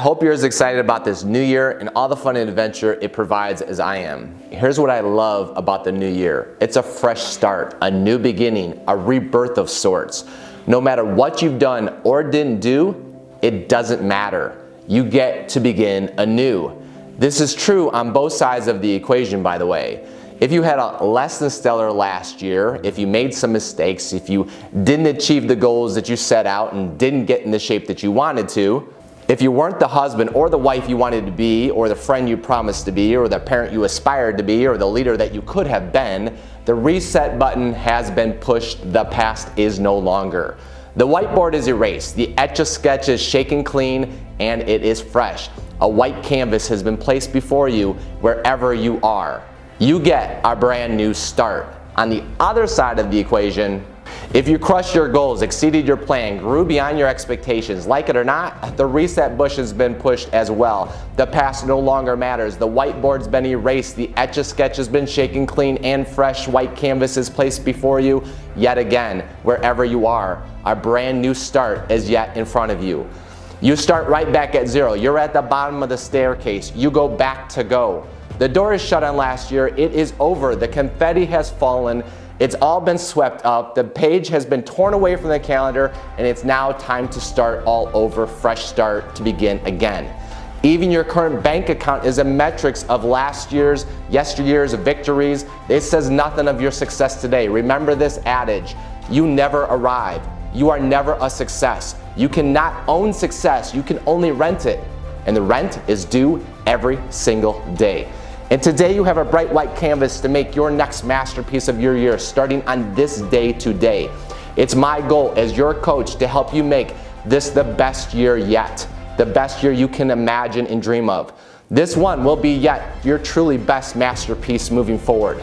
hope you're as excited about this new year and all the fun and adventure it provides as I am. Here's what I love about the new year. It's a fresh start, a new beginning, a rebirth of sorts. No matter what you've done or didn't do, it doesn't matter. You get to begin anew. This is true on both sides of the equation, by the way. If you had a less than stellar last year, if you made some mistakes, if you didn't achieve the goals that you set out and didn't get in the shape that you wanted to, if you weren't the husband or the wife you wanted to be, or the friend you promised to be, or the parent you aspired to be, or the leader that you could have been, the reset button has been pushed. The past is no longer. The whiteboard is erased, the Etch-a-Sketch is shaken clean, and it is fresh. A white canvas has been placed before you wherever you are. You get a brand new start. On the other side of the equation, if you crushed your goals, exceeded your plan, grew beyond your expectations, like it or not, the reset bush has been pushed as well. The past no longer matters. The whiteboard's been erased. The Etch-a-Sketch has been shaken clean, and fresh white canvas is placed before you yet again. Wherever you are, a brand new start is yet in front of you. You start right back at zero. You're at the bottom of the staircase. You go back to go. The door is shut on last year. It is over. The confetti has fallen. It's all been swept up. The page has been torn away from the calendar, and it's now time to start all over. Fresh start to begin again. Even your current bank account is a metrics of last year's, yesteryear's victories. It says nothing of your success today. Remember this adage: you never arrive. You are never a success. You cannot own success. You can only rent it, and the rent is due every single day. And today you have a bright white canvas to make your next masterpiece of your year, starting on this day today. It's my goal as your coach to help you make this the best year yet, the best year you can imagine and dream of. This one will be yet your truly best masterpiece moving forward.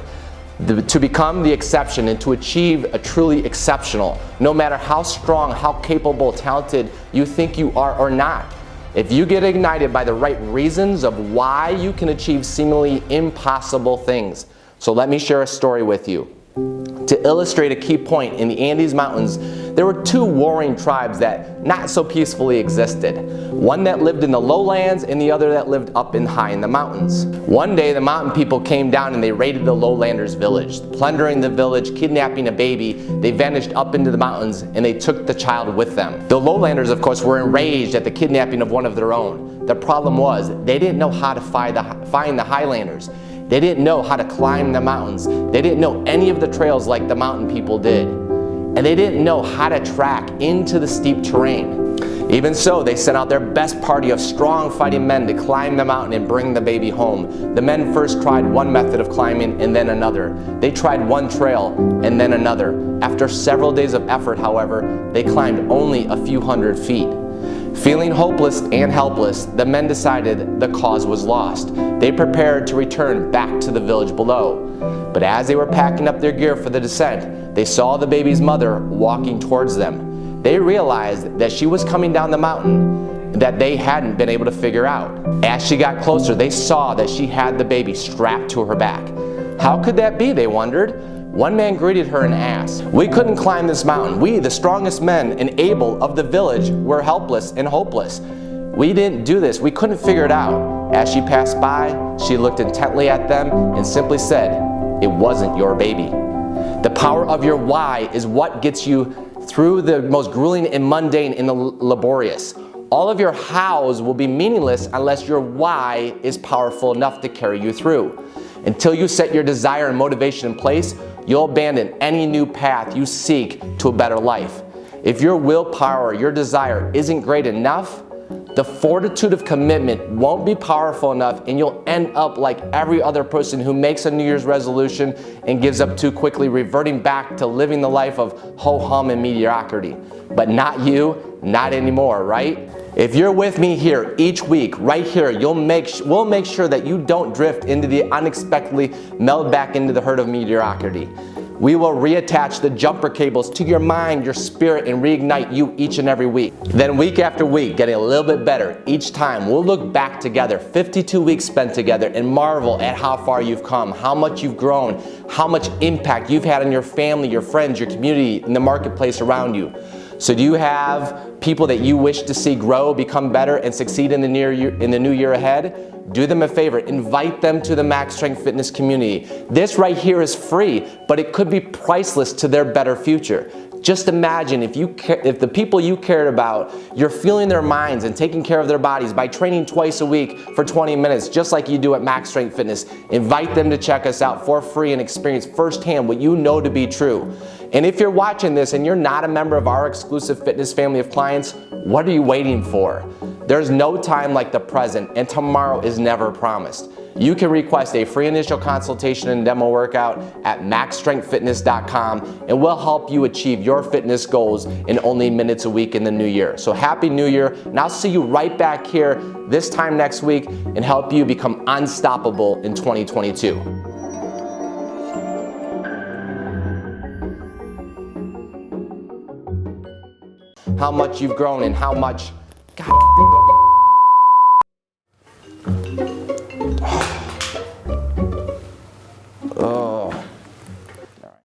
To become the exception and to achieve a truly exceptional, no matter how strong, how capable, talented you think you are or not. If you get ignited by the right reasons of why you can achieve seemingly impossible things. So let me share a story with you. To illustrate a key point, in the Andes Mountains, there were two warring tribes that not so peacefully existed. One that lived in the lowlands and the other that lived up and high in the mountains. One day the mountain people came down and they raided the lowlanders' village. Plundering the village, kidnapping a baby, they vanished up into the mountains and they took the child with them. The lowlanders, of course, were enraged at the kidnapping of one of their own. The problem was they didn't know how to find the highlanders. They didn't know how to climb the mountains. They didn't know any of the trails like the mountain people did. And they didn't know how to track into the steep terrain. Even so, they sent out their best party of strong fighting men to climb the mountain and bring the baby home. The men first tried one method of climbing and then another. They tried one trail and then another. After several days of effort, however, they climbed only a few hundred feet. Feeling hopeless and helpless, the men decided the cause was lost. They prepared to return back to the village below. But as they were packing up their gear for the descent, they saw the baby's mother walking towards them. They realized that she was coming down the mountain that they hadn't been able to figure out. As she got closer, they saw that she had the baby strapped to her back. How could that be, they wondered? One man greeted her and asked, "We couldn't climb this mountain. We, the strongest men and able of the village, were helpless and hopeless. We didn't do this. We couldn't figure it out." As she passed by, she looked intently at them and simply said, "It wasn't your baby." The power of your why is what gets you through the most grueling and mundane and laborious. All of your hows will be meaningless unless your why is powerful enough to carry you through. Until you set your desire and motivation in place, you'll abandon any new path you seek to a better life. If your willpower, your desire isn't great enough, the fortitude of commitment won't be powerful enough, and you'll end up like every other person who makes a New Year's resolution and gives up too quickly, reverting back to living the life of ho-hum and mediocrity. But not you, not anymore, right? If you're with me here each week, right here, we'll make sure that you don't drift into the unexpectedly meld back into the herd of mediocrity. We will reattach the jumper cables to your mind, your spirit, and reignite you each and every week. Then week after week, getting a little bit better each time, we'll look back together, 52 weeks spent together, and marvel at how far you've come, how much you've grown, how much impact you've had on your family, your friends, your community, and the marketplace around you. So do you have people that you wish to see grow, become better, and succeed in the new year ahead? Do them a favor, invite them to the Max Strength Fitness community. This right here is free, but it could be priceless to their better future. Just imagine if the people you cared about, you're feeling their minds and taking care of their bodies by training twice a week for 20 minutes, just like you do at Max Strength Fitness. Invite them to check us out for free and experience firsthand what you know to be true. And if you're watching this and you're not a member of our exclusive fitness family of clients, what are you waiting for? There's no time like the present, and tomorrow is never promised. You can request a free initial consultation and demo workout at maxstrengthfitness.com, and we'll help you achieve your fitness goals in only minutes a week in the new year. So happy new year, and I'll see you right back here this time next week and help you become unstoppable in 2022. How much you've grown and how much, God,